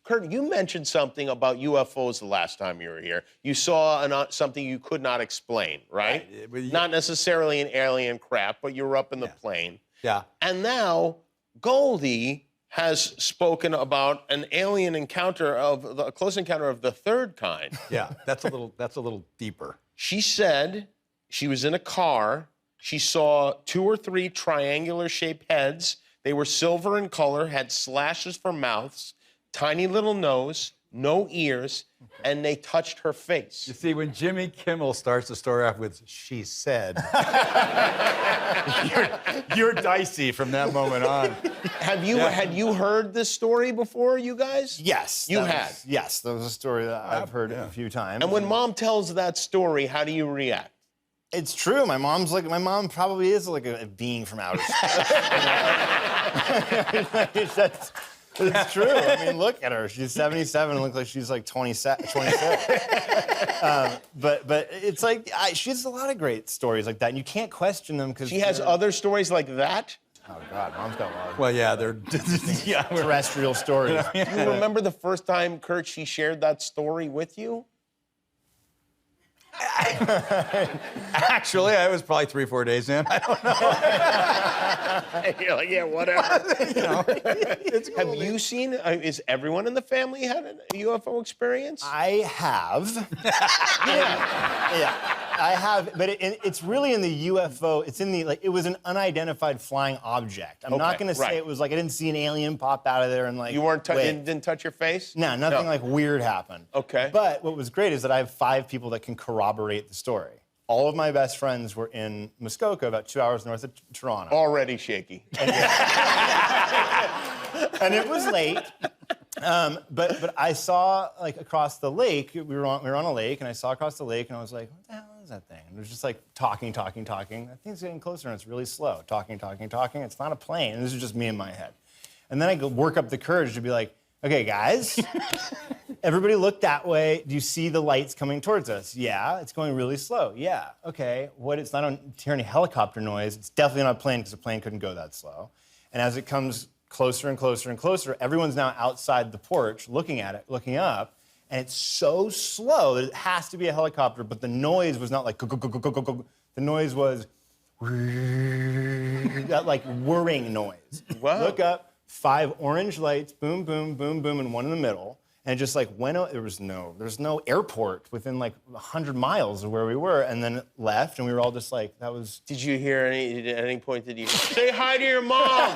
Kurt, you mentioned something about UFOs the last time you were here. You saw something you could not explain, right? Not necessarily an alien craft, but you were up in the plane. Yeah. And now Goldie has spoken about an alien encounter a close encounter of the third kind. Yeah, that's a little deeper. She said she was in a car. She saw 2 or 3 triangular-shaped heads. They were silver in color, had slashes for mouths, tiny little nose, no ears, and they touched her face. You see, when Jimmy Kimmel starts the story off with "she said," you're dicey from that moment on. Had you heard this story before, you guys? Yes. You had? Yes, that was a story that I've heard a few times. And when Mom tells that story, how do you react? It's true. My mom probably is like a being from outer space. It's true. I mean, look at her. She's 77 and looks like she's like 26. But it's like, she has a lot of great stories like that, and you can't question them because she has other stories like that? Oh, God, Mom's got a lot of they're terrestrial stories. Do you remember the first time, Kurt, she shared that story with you? Actually, I was probably 3 or 4 days in. I don't know. You're like, yeah, whatever. It's cool. Have you seen, is everyone in the family had a UFO experience? I have. Yeah, I have, but it's really in the UFO, it's in the, like, it was an unidentified flying object. I'm not gonna say it was like, I didn't see an alien pop out of there and like, you didn't touch your face? No, nothing like weird happened. Okay. But what was great is that I have 5 people that can corroborate the story. All of my best friends were in Muskoka, about 2 hours north of Toronto. Already shaky. And it was late. But I saw, like, across the lake, we were on a lake, and I saw across the lake, and I was like, what the hell is that thing? And it was just like talking. That thing's getting closer, and it's really slow. Talking. It's not a plane. And this is just me in my head. And then I go work up the courage to be like, okay, guys, everybody look that way. Do you see the lights coming towards us? Yeah, it's going really slow. Yeah, okay. It's not on hear any helicopter noise. It's definitely not a plane because a plane couldn't go that slow. And as it comes closer and closer and closer, everyone's now outside the porch looking at it, looking up, and it's so slow that it has to be a helicopter, but the noise was not like go, go, go, go, go, go, go. The noise was that like whirring noise. Wow. Look up, 5 orange lights, boom, boom, boom, boom, and one in the middle. And it just like went out, there's no airport within like 100 miles of where we were, and then it left, and we were all just like, that was... Did you hear at any point, did you say hi to your mom?